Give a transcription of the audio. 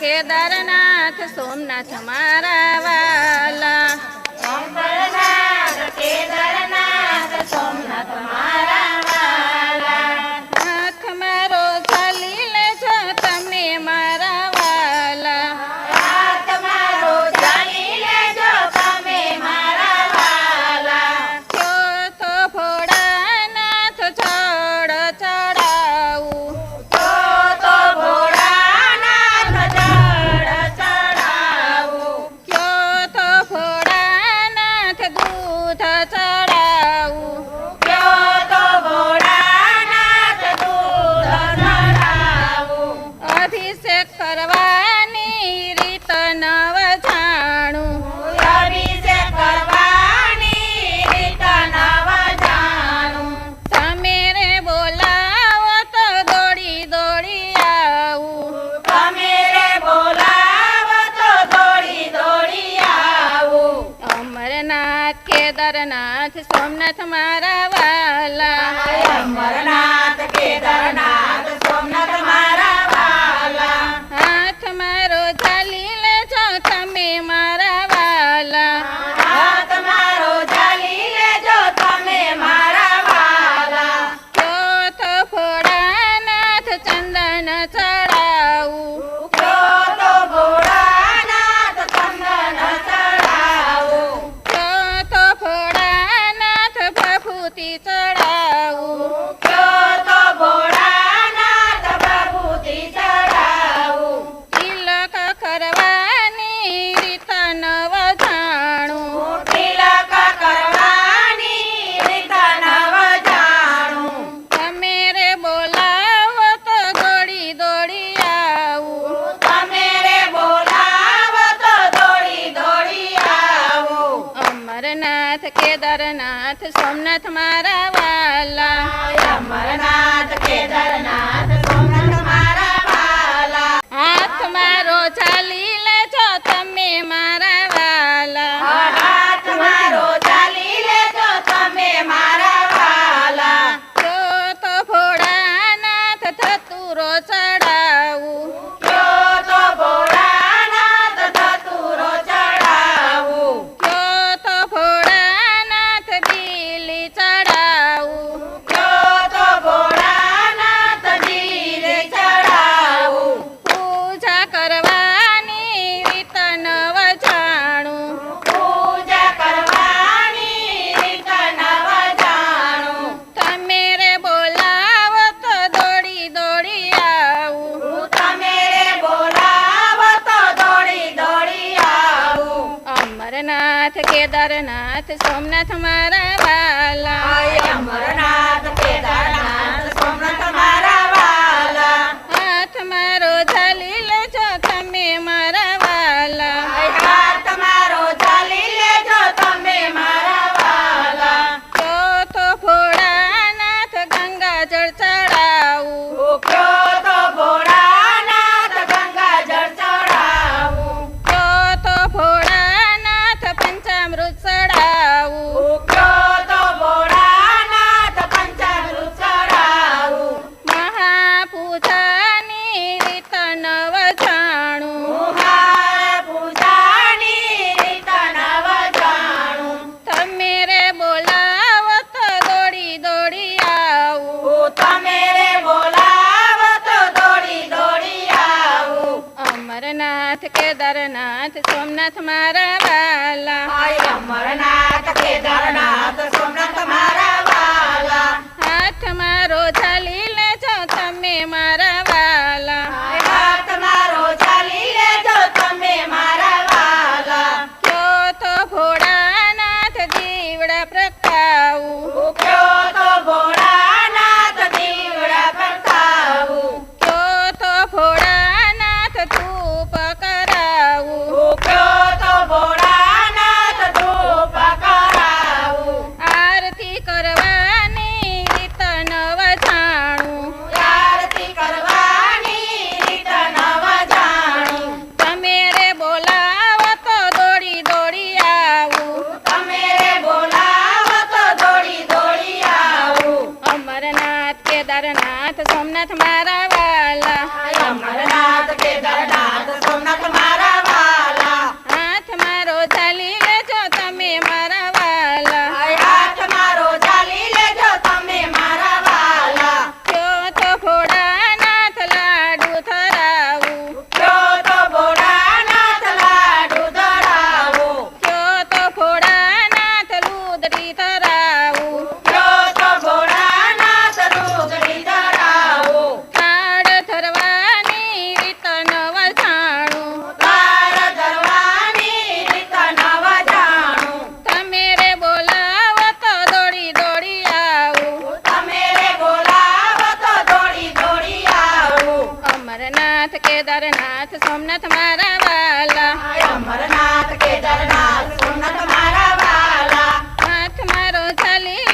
કેદારનાથ સોમનાથ મારા વાલા અંબરનાથ કેદારનાથ સોમનાથ મારા વાલા હાથ મારો ચાલી લેજો તમે મારા વાલા હાથ મારો ચાલી લેજો તમે મારા વાલા કયો તો ભોળાનાથ ચડ ચડાવું તો ભોળાનાથ જળ ચડાવું કયો તો ભોળાનાથ દૂધ ચડાવું કયો તો ભોળાનાથ દૂધ ચડાવું અભિષેક કરવાની રીત નવ જાણું અભિષેક કરવાની રીત નવ જાણું તમે રે બોલાવો તો દોડી દોડી આવું તમે રે બોલાવો તો દોડી દોડી આવું અમરનાથ કેદારનાથ સોમનાથ મારા વાલા અમરનાથ કેદારનાથ સોમનાથ મારા વાલા હાથ મારો ચાલી લેજો તમે મારા વાલા હાથ મારો ચાલી લેજો તમે મારા વાલા કયો તો ભોળાનાથ ચંદન ચડાવું કયો તો ભોળાનાથ ચંદન ચડાવું કયો તો ભોળાનાથ ભભૂતિ ચડાવું કયો તો ભોળાનાથ પ્રભુતિ ચડાવું તિલક કરવાની રીત નવ જાણું તિલક કરવાની રીત નવ જાણું તમે રે બોલાવો તો દોડી દોડી આવું તમે રે બોલાવો તો દોડી દોડી આવું અમરનાથ કેદારનાથ સોમનાથ મારા વાલા અમરનાથ કેદારનાથ સોમનાથ મારા વાલા હાથ મારો ચાલી લેજો તમે મારા વાલા હાથ મારો ચાલી લેજો તમે મારા વાલા કયો તો ભોળાનાથ ધતુરો ચડાવું કયો તો ભોળાનાથ ધતુરો ચડાવું કયો તો ભોળાનાથ બીલી ચડાવું કયો તો ભોળાનાથ જીરે ચડાવું પૂજા કરવાની રીત નવ જાણું પૂજા કરવાની રીત નવ જાણું તમે રે બોલાવો તો દોડી દોડી આવું તમે રે બોલાવો તો દોડી દોડી આવું અમરનાથ કેદારનાથ સોમનાથ મારા વાલા અમરનાથ કેદારનાથ સોમનાથ મારા વાલા હાથ મારો ચાલી લેજો તમે મારા વાલા હાથ મારો ચાલી લેજો તમે મારા વાલા કયો તો ભોળાનાથ ગંગા જળ ચડાવું કયો તો ભોળાનાથ ગંગા જળ ચડાવું કયો તો ભોળાનાથ પંચામૃત ચડાવું કયો તો ભોળાનાથ પંચામૃત ચડાવું મહાપૂજાની રીત નવ જાણું પૂજાની રીત નવ જાણું તમે રે બોલાવો તો દોડી દોડી આવું તમે રે બોલાવો તો દોડી દોડી આવું અમરનાથ કેદારનાથ સોમનાથ મારા વાલા અમરનાથ કેદારનાથ સોમનાથ મારા વાલા હાથ મારો ચાલી લેજો તમે મારા વાલા હાથ મારો ચાલી લેજો તમે મારા વાલા કયો તો ભોળાનાથ દીવડા પ્રગટાવું કયો તો ભોળાનાથ દીવડા પ્રગટાવું કયો તો ભોળાનાથ ધૂપ કરાવું કયો તો ભોળાનાથ ધૂપ કરાવું આરતી કરવાની રીત નવ જાણું આરતી કરવાની રીત નવ જાણું તમે રે બોલાવો તો દોડી દોડી આવું તમે રે બોલાવો તો દોડી દોડી આવું અમરનાથ કેદારનાથ સોમનાથ મારા વાલા અમરનાથ કેદારનાથ અમરનાથ કેદારનાથ સોમનાથ મારા વાલા અમરનાથ કેદારનાથ સોમનાથ મારા વાલા હાથ મારો ઝાલી